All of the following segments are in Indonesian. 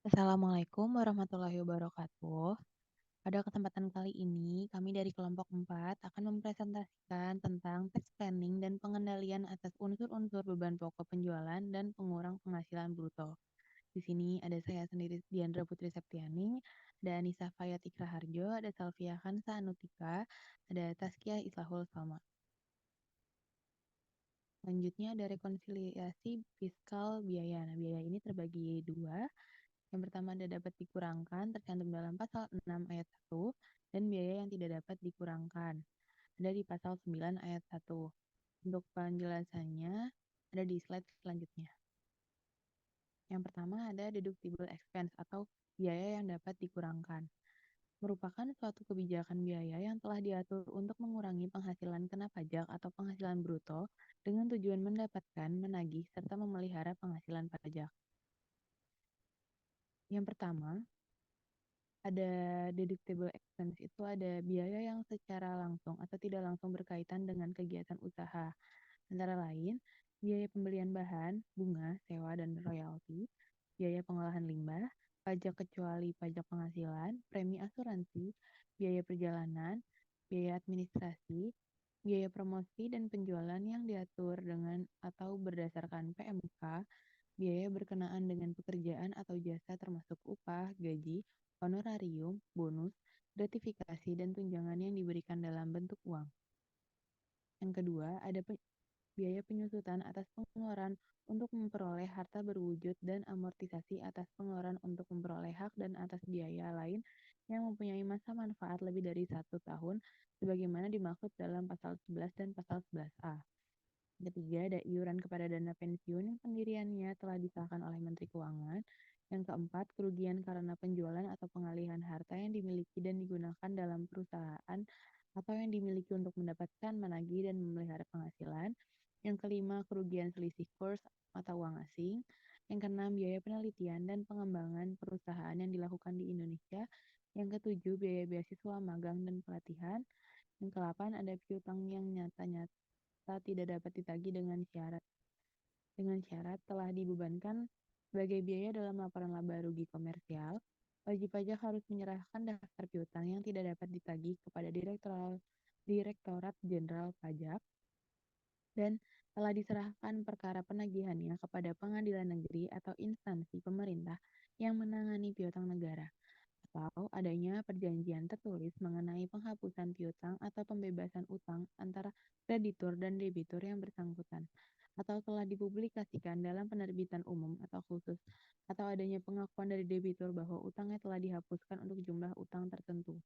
Assalamualaikum warahmatullahi wabarakatuh. Pada kesempatan kali ini, kami dari kelompok 4 akan mempresentasikan tentang tax planning dan pengendalian atas unsur-unsur beban pokok penjualan dan pengurang penghasilan bruto. Di sini ada saya sendiri, Diandra Putri Septiani, ada Anissa Fayat Ikraharjo, ada Salvia Hansa Anutika, ada Tazkiyah Islahul Salma. Selanjutnya ada rekonsiliasi fiskal biaya. Nah, biaya ini terbagi dua. Yang pertama ada dapat dikurangkan tercantum dalam pasal 6 ayat 1 dan biaya yang tidak dapat dikurangkan. Ada di pasal 9 ayat 1. Untuk penjelasannya ada di slide selanjutnya. Yang pertama ada deductible expense atau biaya yang dapat dikurangkan. Merupakan suatu kebijakan biaya yang telah diatur untuk mengurangi penghasilan kena pajak atau penghasilan bruto dengan tujuan mendapatkan, menagih, serta memelihara penghasilan pajak. Yang pertama, ada deductible expense itu ada biaya yang secara langsung atau tidak langsung berkaitan dengan kegiatan usaha. Antara lain, biaya pembelian bahan, bunga, sewa, dan royalti, biaya pengolahan limbah, pajak kecuali pajak penghasilan, premi asuransi, biaya perjalanan, biaya administrasi, biaya promosi dan penjualan yang diatur dengan atau berdasarkan PMK, biaya berkenaan dengan pekerjaan atau jasa termasuk upah, gaji, honorarium, bonus, gratifikasi, dan tunjangan yang diberikan dalam bentuk uang. Yang kedua, ada biaya penyusutan atas pengeluaran untuk memperoleh harta berwujud dan amortisasi atas pengeluaran untuk memperoleh hak dan atas biaya lain yang mempunyai masa manfaat lebih dari 1 tahun sebagaimana dimaksud dalam pasal 11 dan pasal 11A. Ketiga, ada iuran kepada dana pensiun yang pendiriannya telah disahkan oleh Menteri Keuangan. Yang keempat, kerugian karena penjualan atau pengalihan harta yang dimiliki dan digunakan dalam perusahaan atau yang dimiliki untuk mendapatkan, menagih, dan memelihara penghasilan. Yang kelima, kerugian selisih kurs atau uang asing. Yang keenam, biaya penelitian dan pengembangan perusahaan yang dilakukan di Indonesia. Yang ketujuh, biaya beasiswa, magang, dan pelatihan. Yang kedelapan, ada piutang yang nyata-nyata tidak dapat ditagih dengan syarat telah dibebankan sebagai biaya dalam laporan laba rugi komersial. Wajib pajak harus menyerahkan daftar piutang yang tidak dapat ditagih kepada Direktorat Jenderal Pajak dan telah diserahkan perkara penagihannya kepada pengadilan negeri atau instansi pemerintah yang menangani piutang negara, atau adanya perjanjian tertulis mengenai penghapusan piutang atau pembebasan utang antara kreditur dan debitur yang bersangkutan, atau telah dipublikasikan dalam penerbitan umum atau khusus, atau adanya pengakuan dari debitur bahwa utangnya telah dihapuskan untuk jumlah utang tertentu.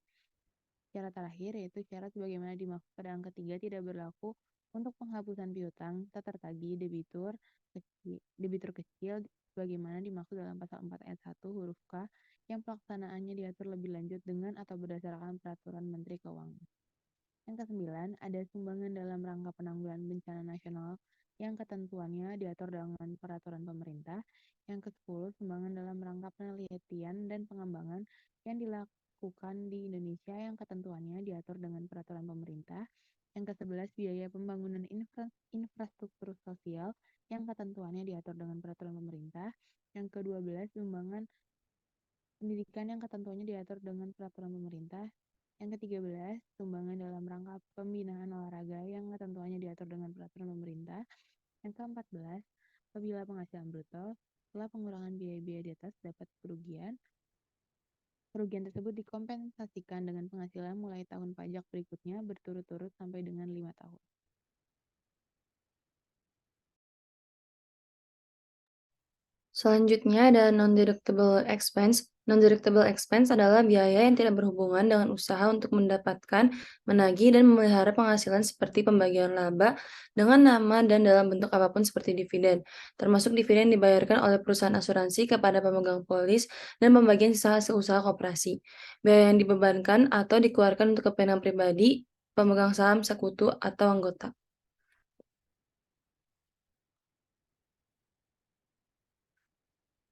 Syarat terakhir yaitu syarat sebagaimana dimaksud pada angka 3 tidak berlaku untuk penghapusan piutang tak tertagih debitur kecil sebagaimana dimaksud dalam pasal 4 ayat 1 huruf K yang pelaksanaannya diatur lebih lanjut dengan atau berdasarkan peraturan Menteri Keuangan. Yang kesembilan, ada sumbangan dalam rangka penanggulangan bencana nasional yang ketentuannya diatur dengan peraturan pemerintah. Yang ke-10, sumbangan dalam rangka penelitian dan pengembangan yang dilakukan di Indonesia yang ketentuannya diatur dengan peraturan pemerintah. Yang ke-11, biaya pembangunan infrastruktur sosial yang ketentuannya diatur dengan peraturan pemerintah. Yang ke-12, sumbangan pendidikan yang ketentuannya diatur dengan peraturan pemerintah. Yang ke-13, sumbangan dalam rangka pembinaan olahraga yang ketentuannya diatur dengan peraturan pemerintah. Yang ke-14, apabila penghasilan bruto setelah pengurangan biaya-biaya di atas dapat kerugian tersebut dikompensasikan dengan penghasilan mulai tahun pajak berikutnya berturut-turut sampai dengan 5 tahun. Selanjutnya ada non-deductible expense. Non-deductible expense adalah biaya yang tidak berhubungan dengan usaha untuk mendapatkan, menagih, dan memelihara penghasilan seperti pembagian laba dengan nama dan dalam bentuk apapun seperti dividen, termasuk dividen dibayarkan oleh perusahaan asuransi kepada pemegang polis dan pembagian sisa hasil usaha koperasi. Biaya yang dibebankan atau dikeluarkan untuk kepentingan pribadi, pemegang saham, sekutu, atau anggota.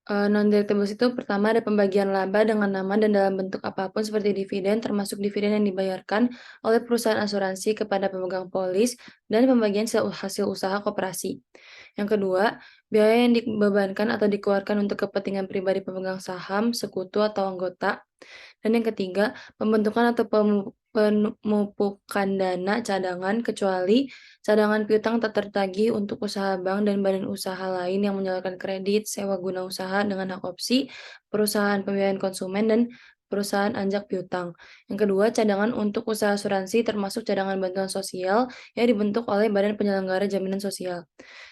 Non-deductibles itu pertama ada pembagian laba dengan nama dan dalam bentuk apapun seperti dividen, termasuk dividen yang dibayarkan oleh perusahaan asuransi kepada pemegang polis dan pembagian hasil usaha koperasi. Yang kedua, biaya yang dibebankan atau dikeluarkan untuk kepentingan pribadi pemegang saham, sekutu atau anggota. Dan yang ketiga, pembentukan atau pemupukan dana cadangan kecuali cadangan piutang tak tertagih untuk usaha bank dan badan usaha lain yang menyalurkan kredit, sewa guna usaha dengan hak opsi, perusahaan pembiayaan konsumen, dan perusahaan anjak piutang. Yang kedua, cadangan untuk usaha asuransi termasuk cadangan bantuan sosial yang dibentuk oleh Badan Penyelenggara Jaminan Sosial.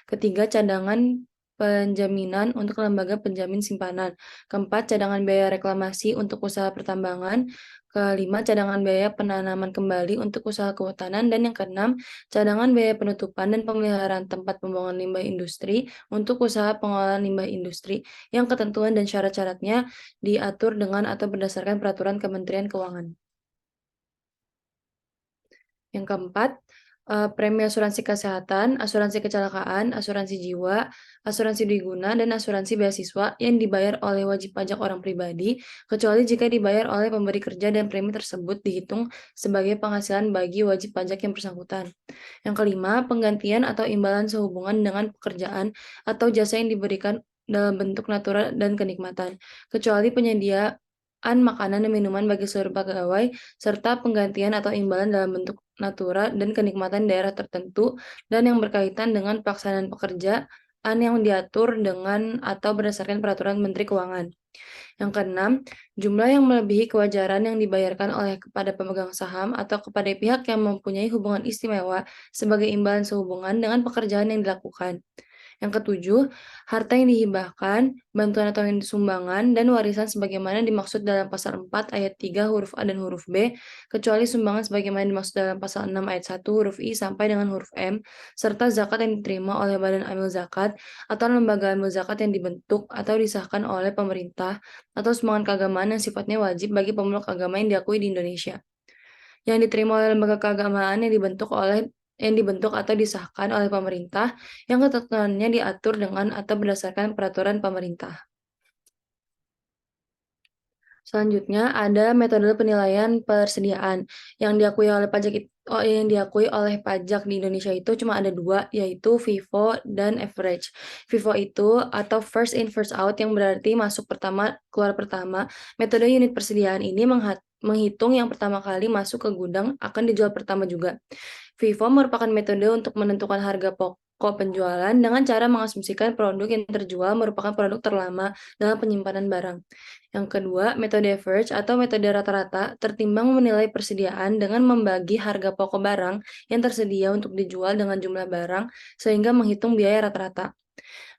Ketiga, cadangan penjaminan untuk lembaga penjamin simpanan. Keempat, cadangan biaya reklamasi untuk usaha pertambangan. Kelima, cadangan biaya penanaman kembali untuk usaha kehutanan. Dan yang keenam, cadangan biaya penutupan dan pemeliharaan tempat pembuangan limbah industri untuk usaha pengolahan limbah industri, yang ketentuan dan syarat-syaratnya diatur dengan atau berdasarkan peraturan Kementerian Keuangan. Yang keempat, premi asuransi kesehatan, asuransi kecelakaan, asuransi jiwa, asuransi dwiguna, dan asuransi beasiswa yang dibayar oleh wajib pajak orang pribadi, kecuali jika dibayar oleh pemberi kerja dan premi tersebut dihitung sebagai penghasilan bagi wajib pajak yang bersangkutan. Yang kelima, penggantian atau imbalan sehubungan dengan pekerjaan atau jasa yang diberikan dalam bentuk natural dan kenikmatan, kecuali penyediaan makanan dan minuman bagi seluruh pegawai, serta penggantian atau imbalan dalam bentuk natura dan kenikmatan daerah tertentu dan yang berkaitan dengan pelaksanaan pekerjaan yang diatur dengan atau berdasarkan peraturan Menteri Keuangan. Yang keenam, jumlah yang melebihi kewajaran yang dibayarkan oleh kepada pemegang saham atau kepada pihak yang mempunyai hubungan istimewa sebagai imbalan sehubungan dengan pekerjaan yang dilakukan. Yang ketujuh, harta yang dihibahkan, bantuan atau yang disumbangan, dan warisan sebagaimana dimaksud dalam pasal 4 ayat 3 huruf A dan huruf B, kecuali sumbangan sebagaimana dimaksud dalam pasal 6 ayat 1 huruf I sampai dengan huruf M, serta zakat yang diterima oleh badan amil zakat atau lembaga amil zakat yang dibentuk atau disahkan oleh pemerintah, atau sumbangan keagamaan yang sifatnya wajib bagi pemeluk agama yang diakui di Indonesia, yang diterima oleh lembaga keagamaan yang dibentuk atau disahkan oleh pemerintah, yang ketentuannya diatur dengan atau berdasarkan peraturan pemerintah. Selanjutnya ada metode penilaian persediaan yang diakui oleh pajak di Indonesia itu cuma ada dua, yaitu FIFO dan average. FIFO itu atau first in first out yang berarti masuk pertama keluar pertama. Metode unit persediaan ini menghitung yang pertama kali masuk ke gudang akan dijual pertama juga. FIFO merupakan metode untuk menentukan harga pokok penjualan dengan cara mengasumsikan produk yang terjual merupakan produk terlama dalam penyimpanan barang. Yang kedua, metode average atau metode rata-rata tertimbang menilai persediaan dengan membagi harga pokok barang yang tersedia untuk dijual dengan jumlah barang sehingga menghitung biaya rata-rata.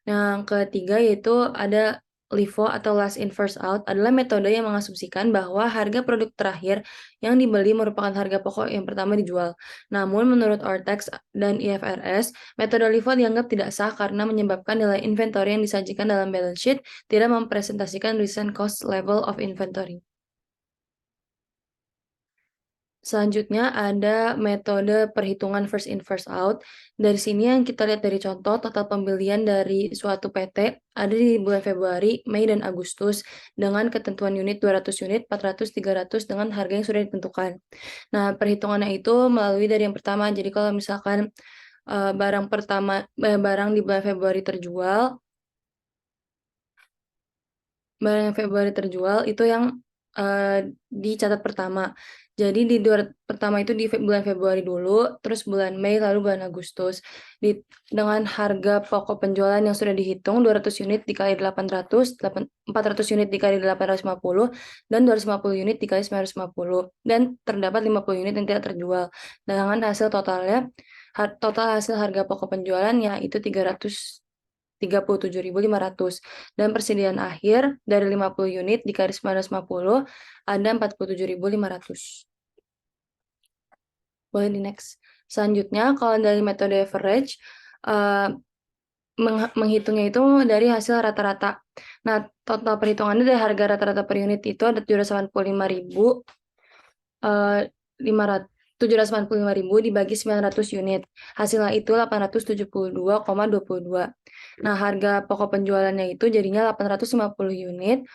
Yang ketiga yaitu ada LIFO atau last in first out adalah metode yang mengasumsikan bahwa harga produk terakhir yang dibeli merupakan harga pokok yang pertama dijual. Namun menurut Ortex dan IFRS, metode LIFO dianggap tidak sah karena menyebabkan nilai inventory yang disajikan dalam balance sheet tidak mempresentasikan recent cost level of inventory. Selanjutnya ada metode perhitungan first in first out. Dari sini yang kita lihat dari contoh total pembelian dari suatu PT ada di bulan Februari, Mei, dan Agustus dengan ketentuan unit 200 unit, 400, 300 dengan harga yang sudah ditentukan. Nah, perhitungannya itu melalui dari yang pertama. Jadi kalau misalkan barang di bulan Februari terjual, barang yang Februari terjual itu yang dicatat pertama. Jadi pertama itu di bulan Februari dulu, terus bulan Mei, lalu bulan Agustus. Dengan harga pokok penjualan yang sudah dihitung 200 unit dikali 800, 400 unit dikali 850, dan 250 unit dikali 950. Dan terdapat 50 unit yang tidak terjual. Dengan hasil totalnya, total hasil harga pokok penjualannya itu 37.500 dan persediaan akhir dari 50 unit dikali 950 ada 47.500. Boleh di next. Selanjutnya kalau dari metode average menghitungnya itu dari hasil rata-rata. Nah, total perhitungannya dari harga rata-rata per unit itu ada 785.500 785.000 dibagi 900 unit. Hasilnya itu 872,22. Nah, harga pokok penjualannya itu jadinya 850 unit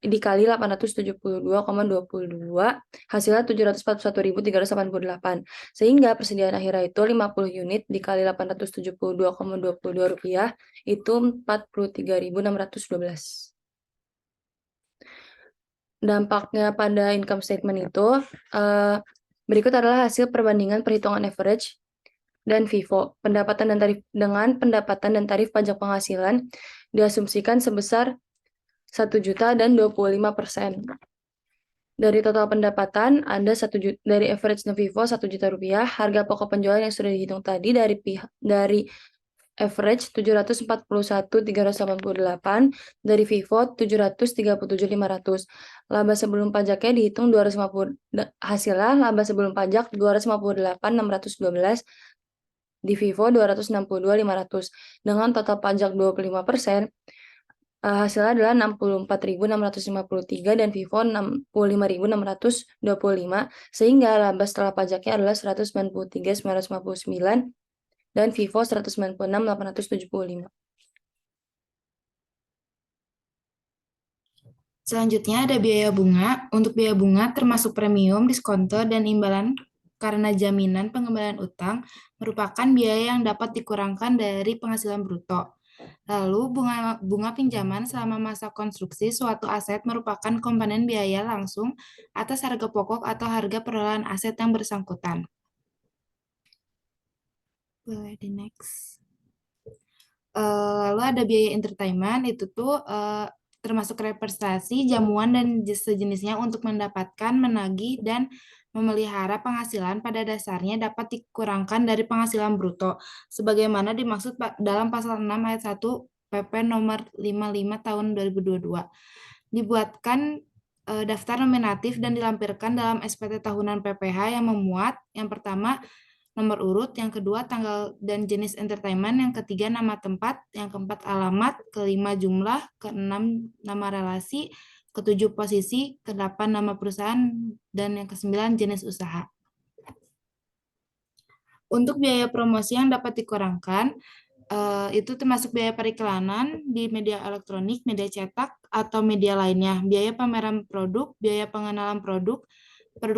dikali 872,22, hasilnya 741.388. Sehingga persediaan akhirnya itu 50 unit dikali 872,22 rupiah itu 43.612. Dampaknya pada income statement itu berikut adalah hasil perbandingan perhitungan average dan FIFO. Pendapatan dan tarif pajak penghasilan diasumsikan sebesar 1 juta dan 25%. Dari total pendapatan ada dari average dan FIFO 1 juta rupiah. Harga pokok penjualan yang sudah dihitung tadi dari average 741.388, dari FIFO 737.500. Laba sebelum pajaknya dihitung 250, hasilnya laba sebelum pajak 258.612, di FIFO 262.500. Dengan total pajak 25%, hasilnya adalah 64.653 dan FIFO 65.625, sehingga laba setelah pajaknya adalah 193.959 dan FIFO 196.875. Selanjutnya ada biaya bunga. Untuk biaya bunga termasuk premium, diskonto, dan imbalan karena jaminan pengembalian utang merupakan biaya yang dapat dikurangkan dari penghasilan bruto. Lalu bunga pinjaman selama masa konstruksi suatu aset merupakan komponen biaya langsung atas harga pokok atau harga perolahan aset yang bersangkutan. Boleh di next. Lalu ada biaya entertainment, itu tuh termasuk representasi, jamuan, dan sejenisnya untuk mendapatkan, menagih, dan memelihara penghasilan pada dasarnya dapat dikurangkan dari penghasilan bruto, sebagaimana dimaksud dalam pasal 6 ayat 1 PP nomor 55 tahun 2022. Dibuatkan daftar nominatif dan dilampirkan dalam SPT tahunan PPH yang memuat yang pertama nomor urut, yang kedua tanggal dan jenis entertainment, yang ketiga nama tempat, yang keempat alamat, kelima jumlah, keenam nama relasi, ketujuh posisi, kedelapan nama perusahaan, dan yang kesembilan jenis usaha. Untuk biaya promosi yang dapat dikurangkan, itu termasuk biaya periklanan di media elektronik, media cetak, atau media lainnya, biaya pameran produk, biaya pengenalan produk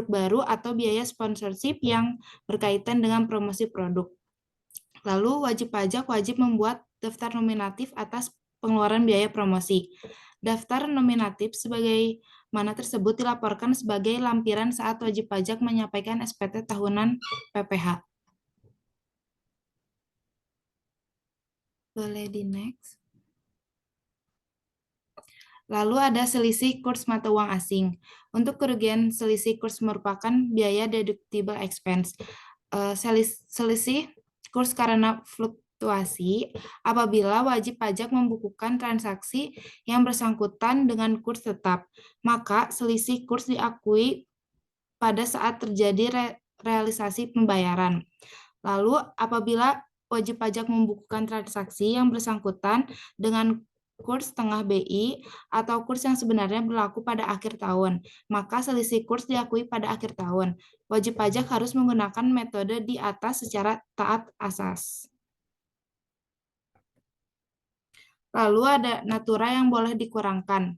baru, atau biaya sponsorship yang berkaitan dengan promosi produk. Lalu wajib pajak wajib membuat daftar nominatif atas pengeluaran biaya promosi. Daftar nominatif sebagai mana tersebut dilaporkan sebagai lampiran saat wajib pajak menyampaikan SPT tahunan PPH. Boleh di next. Lalu ada selisih kurs mata uang asing. Untuk kerugian selisih kurs merupakan biaya deductible expense. Selisih kurs karena fluktuasi apabila wajib pajak membukukan transaksi yang bersangkutan dengan kurs tetap, maka selisih kurs diakui pada saat terjadi realisasi pembayaran. Lalu apabila wajib pajak membukukan transaksi yang bersangkutan dengan kurs setengah BI atau kurs yang sebenarnya berlaku pada akhir tahun, maka selisih kurs diakui pada akhir tahun. Wajib pajak harus menggunakan metode di atas secara taat asas. Lalu ada natura yang boleh dikurangkan.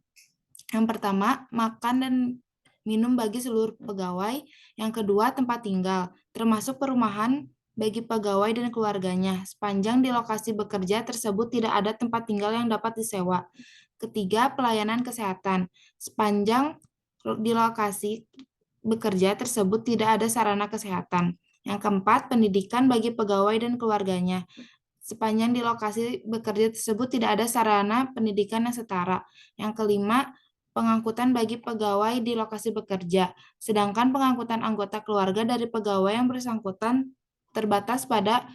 Yang pertama, makan dan minum bagi seluruh pegawai. Yang kedua, tempat tinggal, termasuk perumahan bagi pegawai dan keluarganya, sepanjang di lokasi bekerja tersebut tidak ada tempat tinggal yang dapat disewa. Ketiga, pelayanan kesehatan, sepanjang di lokasi bekerja tersebut tidak ada sarana kesehatan. Yang keempat, pendidikan bagi pegawai dan keluarganya, sepanjang di lokasi bekerja tersebut tidak ada sarana pendidikan yang setara. Yang kelima, pengangkutan bagi pegawai di lokasi bekerja, sedangkan pengangkutan anggota keluarga dari pegawai yang bersangkutan terbatas pada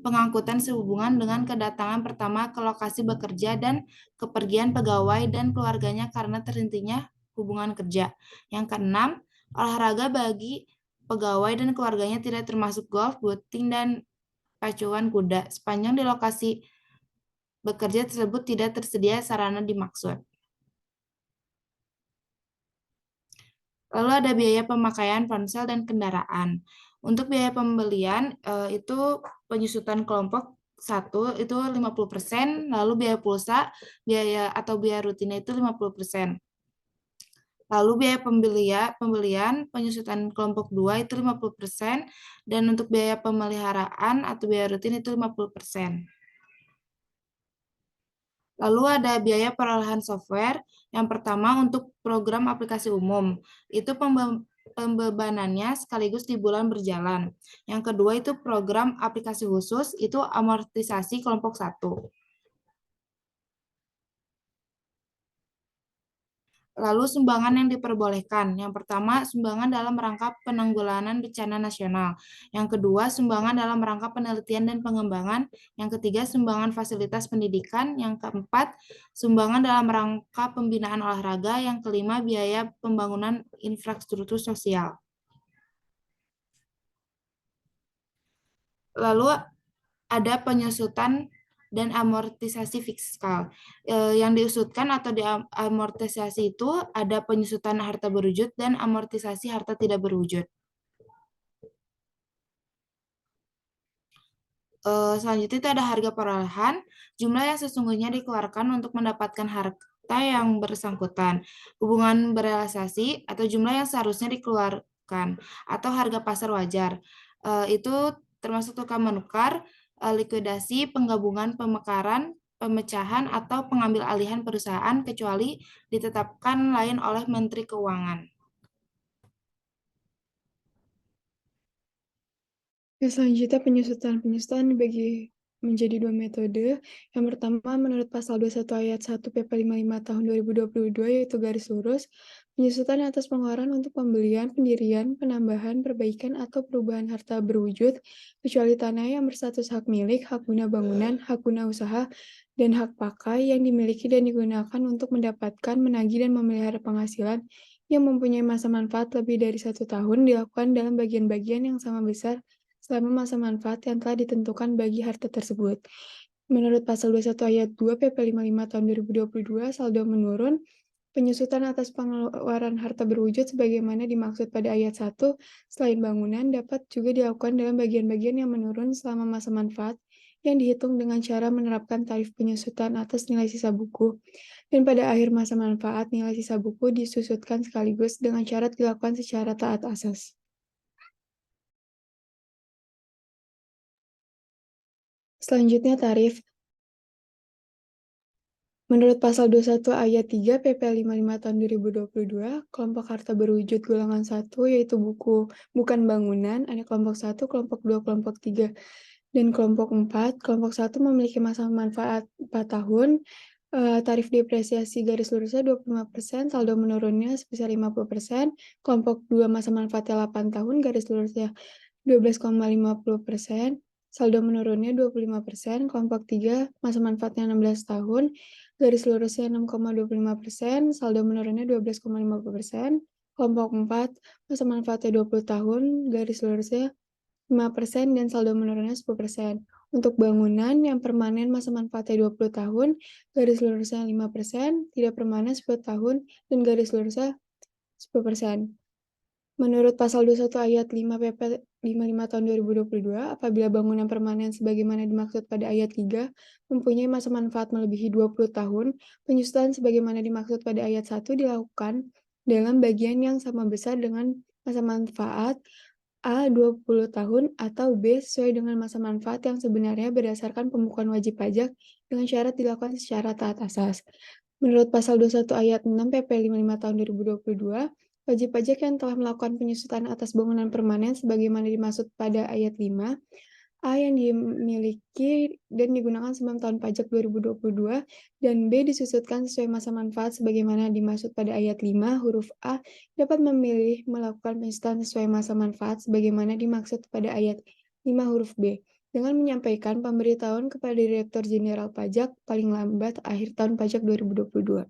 pengangkutan sehubungan dengan kedatangan pertama ke lokasi bekerja dan kepergian pegawai dan keluarganya karena terhentinya hubungan kerja. Yang keenam, olahraga bagi pegawai dan keluarganya tidak termasuk golf, boating, dan pacuan kuda, sepanjang di lokasi bekerja tersebut tidak tersedia sarana dimaksud. Lalu ada biaya pemakaian ponsel dan kendaraan. Untuk biaya pembelian itu penyusutan kelompok 1 itu 50%, lalu biaya pulsa, biaya rutinnya itu 50%. Lalu biaya pembelian penyusutan kelompok 2 itu 50%, dan untuk biaya pemeliharaan atau biaya rutin itu 50%. Lalu ada biaya perolehan software. Yang pertama untuk program aplikasi umum, itu pembebanannya sekaligus di bulan berjalan. Yang kedua itu program aplikasi khusus, itu amortisasi kelompok 1. Lalu sumbangan yang diperbolehkan. Yang pertama, sumbangan dalam rangka penanggulangan bencana nasional. Yang kedua, sumbangan dalam rangka penelitian dan pengembangan. Yang ketiga, sumbangan fasilitas pendidikan. Yang keempat, sumbangan dalam rangka pembinaan olahraga. Yang kelima, biaya pembangunan infrastruktur sosial. Lalu ada penyusutan dan amortisasi fiskal. Yang diusutkan atau diamortisasi itu ada penyusutan harta berwujud dan amortisasi harta tidak berwujud. Selanjutnya itu ada harga perolehan, jumlah yang sesungguhnya dikeluarkan untuk mendapatkan harta yang bersangkutan, hubungan berealisasi atau jumlah yang seharusnya dikeluarkan, atau harga pasar wajar. Itu termasuk tukar menukar, likuidasi, penggabungan, pemekaran, pemecahan, atau pengambil alihan perusahaan kecuali ditetapkan lain oleh Menteri Keuangan. Selanjutnya penyusutan dibagi menjadi 2 metode. Yang pertama menurut pasal 21 ayat 1 PP 55 tahun 2022 yaitu garis lurus, penyusutan atas pengeluaran untuk pembelian, pendirian, penambahan, perbaikan atau perubahan harta berwujud kecuali tanah yang berstatus hak milik, hak guna bangunan, hak guna usaha, dan hak pakai yang dimiliki dan digunakan untuk mendapatkan, menagih, dan memelihara penghasilan yang mempunyai masa manfaat lebih dari 1 tahun dilakukan dalam bagian-bagian yang sama besar selama masa manfaat yang telah ditentukan bagi harta tersebut. Menurut pasal 21 ayat 2 PP 55 tahun 2022, saldo menurun, penyusutan atas pengeluaran harta berwujud sebagaimana dimaksud pada ayat 1 selain bangunan dapat juga dilakukan dalam bagian-bagian yang menurun selama masa manfaat yang dihitung dengan cara menerapkan tarif penyusutan atas nilai sisa buku. Dan pada akhir masa manfaat, nilai sisa buku disusutkan sekaligus dengan syarat dilakukan secara taat asas. Selanjutnya tarif. Menurut pasal 21 ayat 3 PP 55 tahun 2022, kelompok harta berwujud golongan 1 yaitu buku bukan bangunan, ada kelompok 1, kelompok 2, kelompok 3, dan kelompok 4. Kelompok 1 memiliki masa manfaat 4 tahun, tarif depresiasi garis lurusnya 25%, saldo menurunnya sebesar 50%, kelompok 2 masa manfaatnya 8 tahun, garis lurusnya 12,50%, saldo menurunnya 25%, kelompok 3 masa manfaatnya 16 tahun, garis lurusnya 6,25%, saldo menurunnya 12,50%, kelompok 4 masa manfaatnya 20 tahun, garis lurusnya 5%, dan saldo menurunnya 10%. Untuk bangunan yang permanen masa manfaatnya 20 tahun, garis lurusnya 5%, tidak permanen 10 tahun, dan garis lurusnya 10%. Menurut pasal 21 ayat 5 PP 55 tahun 2022, apabila bangunan permanen sebagaimana dimaksud pada ayat 3 mempunyai masa manfaat melebihi 20 tahun, penyusutan sebagaimana dimaksud pada ayat 1 dilakukan dalam bagian yang sama besar dengan masa manfaat A 20 tahun atau B sesuai dengan masa manfaat yang sebenarnya berdasarkan pembukuan wajib pajak dengan syarat dilakukan secara taat asas. Menurut pasal 21 ayat 6 PP 55 tahun 2022, wajib pajak yang telah melakukan penyusutan atas bangunan permanen sebagaimana dimaksud pada ayat 5, A yang dimiliki dan digunakan sebelum tahun pajak 2022, dan B disusutkan sesuai masa manfaat sebagaimana dimaksud pada ayat 5, huruf A, dapat memilih melakukan penyusutan sesuai masa manfaat sebagaimana dimaksud pada ayat 5 huruf B, dengan menyampaikan pemberitahuan kepada Direktur Jenderal Pajak paling lambat akhir tahun pajak 2022.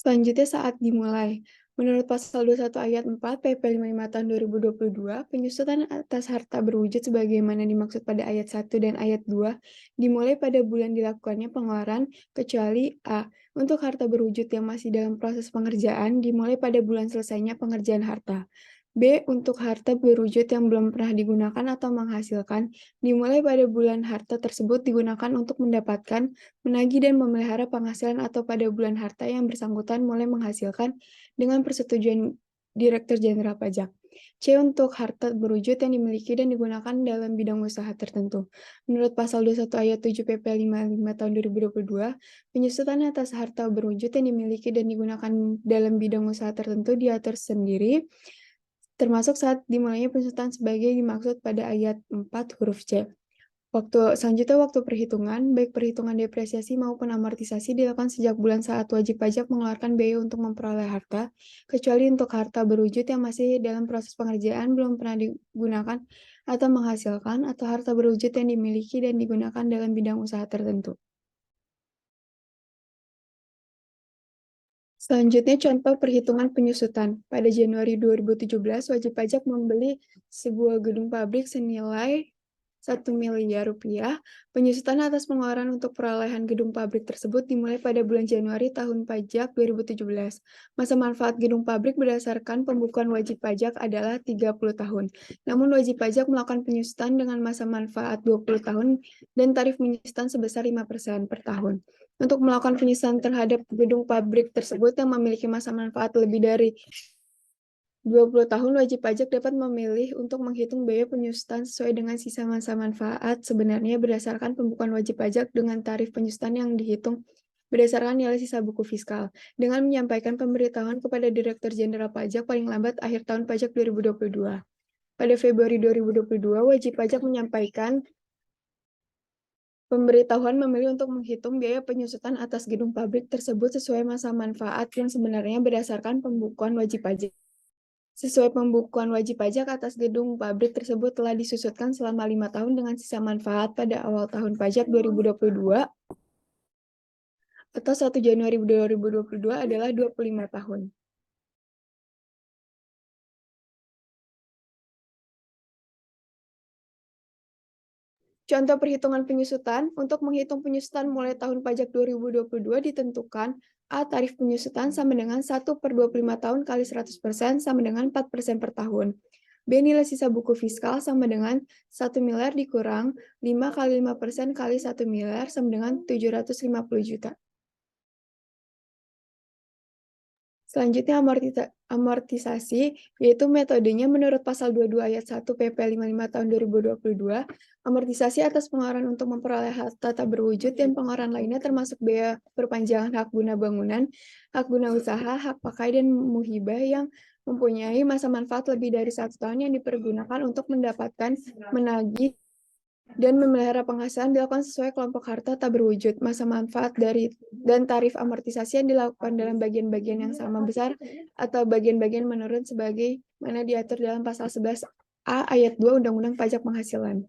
Selanjutnya saat dimulai. Menurut pasal 21 ayat 4 PP 55 tahun 2022, penyusutan atas harta berwujud sebagaimana dimaksud pada ayat 1 dan ayat 2 dimulai pada bulan dilakukannya pengeluaran kecuali A. Untuk harta berwujud yang masih dalam proses pengerjaan dimulai pada bulan selesainya pengerjaan harta. B. Untuk harta berwujud yang belum pernah digunakan atau menghasilkan dimulai pada bulan harta tersebut digunakan untuk mendapatkan, menagih dan memelihara penghasilan atau pada bulan harta yang bersangkutan mulai menghasilkan dengan persetujuan Direktur Jenderal Pajak. C. Untuk harta berwujud yang dimiliki dan digunakan dalam bidang usaha tertentu. Menurut pasal 21 ayat 7 PP 55 tahun 2022, penyusutan atas harta berwujud yang dimiliki dan digunakan dalam bidang usaha tertentu diatur sendiri, termasuk saat dimulainya penyusutan sebagai dimaksud pada ayat 4 huruf C. Selanjutnya waktu perhitungan, baik perhitungan depresiasi maupun amortisasi dilakukan sejak bulan saat wajib pajak mengeluarkan biaya untuk memperoleh harta, kecuali untuk harta berwujud yang masih dalam proses pengerjaan belum pernah digunakan atau menghasilkan, atau harta berwujud yang dimiliki dan digunakan dalam bidang usaha tertentu. Selanjutnya contoh perhitungan penyusutan. Pada Januari 2017, wajib pajak membeli sebuah gedung pabrik senilai 1 miliar rupiah. Penyusutan atas pengeluaran untuk perolehan gedung pabrik tersebut dimulai pada bulan Januari tahun pajak 2017. Masa manfaat gedung pabrik berdasarkan pembukuan wajib pajak adalah 30 tahun. Namun wajib pajak melakukan penyusutan dengan masa manfaat 20 tahun dan tarif penyusutan sebesar 5% per tahun. Untuk melakukan penyusutan terhadap gedung pabrik tersebut yang memiliki masa manfaat lebih dari 20 tahun, wajib pajak dapat memilih untuk menghitung biaya penyusutan sesuai dengan sisa masa manfaat sebenarnya berdasarkan pembukuan wajib pajak dengan tarif penyusutan yang dihitung berdasarkan nilai sisa buku fiskal, dengan menyampaikan pemberitahuan kepada Direktur Jenderal Pajak paling lambat akhir tahun pajak 2022. Pada Februari 2022, wajib pajak menyampaikan pemberitahuan memilih untuk menghitung biaya penyusutan atas gedung pabrik tersebut sesuai masa manfaat yang sebenarnya berdasarkan pembukuan wajib pajak. Sesuai pembukuan wajib pajak atas gedung pabrik tersebut telah disusutkan selama 5 tahun dengan sisa manfaat pada awal tahun pajak 2022 atau 1 Januari 2022 adalah 25 tahun. Contoh perhitungan penyusutan. Untuk menghitung penyusutan mulai tahun pajak 2022 ditentukan A. Tarif penyusutan sama dengan 1/25 tahun kali 100% sama dengan 4% per tahun. B. Nilai sisa buku fiskal sama dengan 1 miliar dikurang 5 kali 5% kali 1 miliar sama dengan 750 juta. Selanjutnya amortisasi, yaitu metodenya menurut pasal 22 ayat 1 PP 55 tahun 2022, amortisasi atas pengeluaran untuk memperoleh harta tak berwujud dan pengeluaran lainnya termasuk biaya perpanjangan hak guna bangunan, hak guna usaha, hak pakai, dan muhibah yang mempunyai masa manfaat lebih dari 1 tahun yang dipergunakan untuk mendapatkan, menagih, dan memelihara penghasilan dilakukan sesuai kelompok harta tak berwujud. Masa manfaat dan tarif amortisasi yang dilakukan dalam bagian-bagian yang sama besar atau bagian-bagian menurun sebagai mana diatur dalam pasal 11A ayat 2 Undang-Undang Pajak Penghasilan.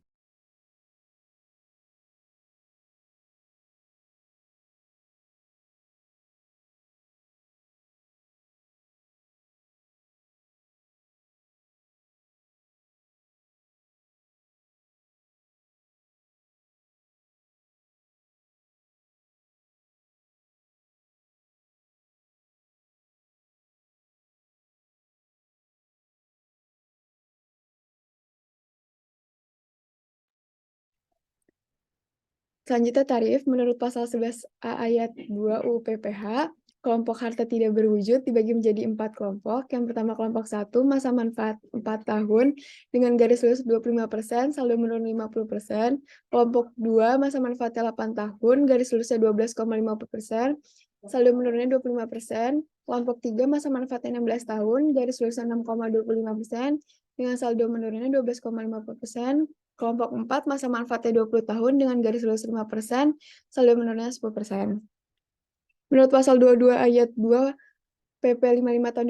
Selanjutnya tarif, menurut pasal 11A ayat 2 UU PPH, kelompok harta tidak berwujud dibagi menjadi 4 kelompok. Yang pertama kelompok 1, masa manfaat 4 tahun dengan garis lurus 25%, saldo menurun 50%. Kelompok 2, masa manfaatnya 8 tahun, garis lurusnya 12,50%, saldo menurunnya 25%. Kelompok 3, masa manfaatnya 16 tahun, garis lurusnya 6,25%, dengan saldo menurunnya 12,50%. Kelompok 4, masa manfaatnya 20 tahun dengan garis lurus 5%, saldo menurunnya 10%. Menurut pasal 22 ayat 2 PP 55 tahun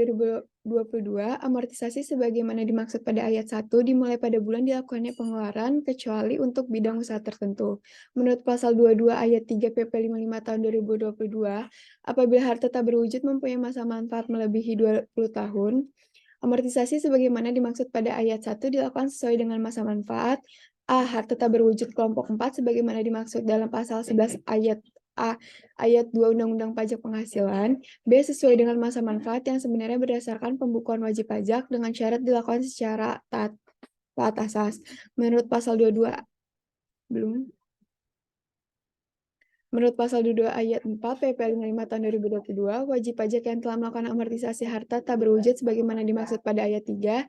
2022, amortisasi sebagaimana dimaksud pada ayat 1 dimulai pada bulan dilakukannya pengeluaran kecuali untuk bidang usaha tertentu. Menurut pasal 22 ayat 3 PP 55 tahun 2022, apabila harta tak berwujud mempunyai masa manfaat melebihi 20 tahun, amortisasi sebagaimana dimaksud pada ayat 1 dilakukan sesuai dengan masa manfaat. A. Harta tak berwujud kelompok 4 sebagaimana dimaksud dalam pasal 11 ayat A ayat 2 Undang-Undang Pajak Penghasilan. B. Sesuai dengan masa manfaat yang sebenarnya berdasarkan pembukuan wajib pajak dengan syarat dilakukan secara taat asas. Menurut pasal 22 Menurut pasal 22 ayat 4 PP 55 tahun 2022, wajib pajak yang telah melakukan amortisasi harta tak berwujud sebagaimana dimaksud pada ayat 3,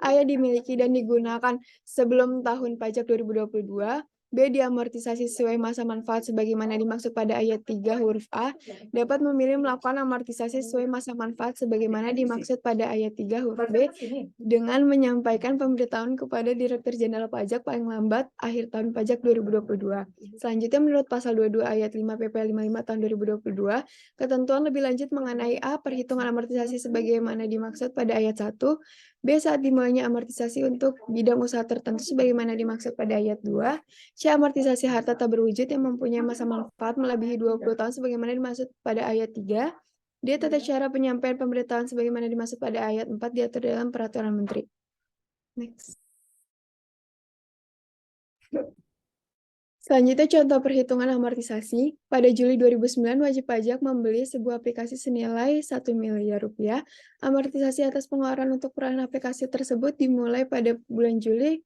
A dimiliki dan digunakan sebelum tahun pajak 2022, B diamortisasi sesuai masa manfaat sebagaimana dimaksud pada ayat 3 huruf A, dapat memilih melakukan amortisasi sesuai masa manfaat sebagaimana dimaksud pada ayat 3 huruf B dengan menyampaikan pemberitahuan kepada Direktur Jenderal Pajak paling lambat akhir tahun pajak 2022. Selanjutnya menurut pasal 22 ayat 5 PP 55 tahun 2022, ketentuan lebih lanjut mengenai A. Perhitungan amortisasi sebagaimana dimaksud pada ayat 1, B. Saat dimulainya amortisasi untuk bidang usaha tertentu sebagaimana dimaksud pada ayat 2, C. Amortisasi harta tak berwujud yang mempunyai masa manfaat melebihi 20 tahun sebagaimana dimaksud pada ayat 3, D. Tata cara penyampaian pemberitahuan sebagaimana dimaksud pada ayat 4 diatur dalam Peraturan Menteri. Next. Selanjutnya contoh perhitungan amortisasi. Pada Juli 2009, wajib pajak membeli sebuah aplikasi senilai 1 miliar rupiah. Amortisasi atas pengeluaran untuk peran aplikasi tersebut dimulai pada bulan Juli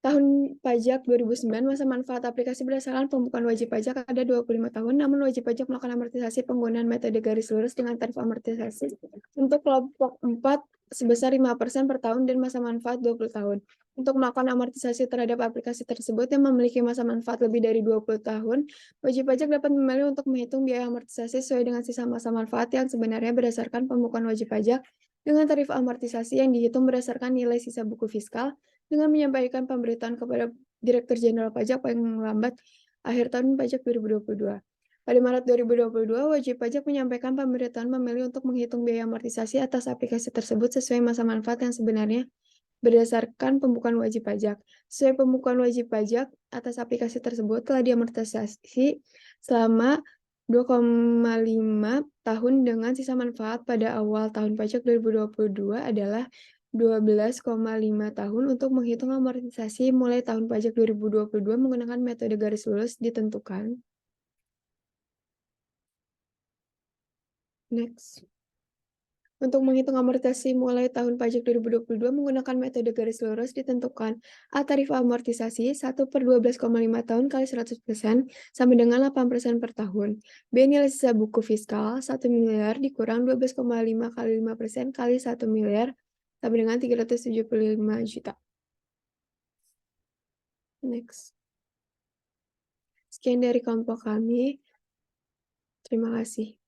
tahun pajak 2009. Masa manfaat aplikasi berdasarkan pembukuan wajib pajak ada 25 tahun, namun wajib pajak melakukan amortisasi penggunaan metode garis lurus dengan tarif amortisasi untuk kelompok 4 sebesar 5% per tahun dan masa manfaat 20 tahun. Untuk melakukan amortisasi terhadap aplikasi tersebut yang memiliki masa manfaat lebih dari 20 tahun, wajib pajak dapat memilih untuk menghitung biaya amortisasi sesuai dengan sisa masa manfaat yang sebenarnya berdasarkan pembukuan wajib pajak dengan tarif amortisasi yang dihitung berdasarkan nilai sisa buku fiskal dengan menyampaikan pemberitahuan kepada Direktur Jenderal Pajak paling lambat akhir tahun pajak 2022. Pada Maret 2022, wajib pajak menyampaikan pemberitahuan memilih untuk menghitung biaya amortisasi atas aplikasi tersebut sesuai masa manfaat yang sebenarnya berdasarkan pembukuan wajib pajak. Sesuai pembukuan wajib pajak atas aplikasi tersebut telah diamortisasi selama 2,5 tahun dengan sisa manfaat pada awal tahun pajak 2022 adalah 12,5 tahun untuk menghitung amortisasi mulai tahun pajak 2022 menggunakan metode garis lurus ditentukan. Next. Untuk menghitung amortisasi mulai tahun pajak 2022 menggunakan metode garis lurus ditentukan. A. Tarif amortisasi 1/12,5 tahun kali 100% sama dengan 8% per tahun. B. Nilai sisa buku fiskal 1 miliar dikurang 12,5 kali 5% kali 1 miliar sama dengan 375 juta. Next. Sekian dari kelompok kami. Terima kasih.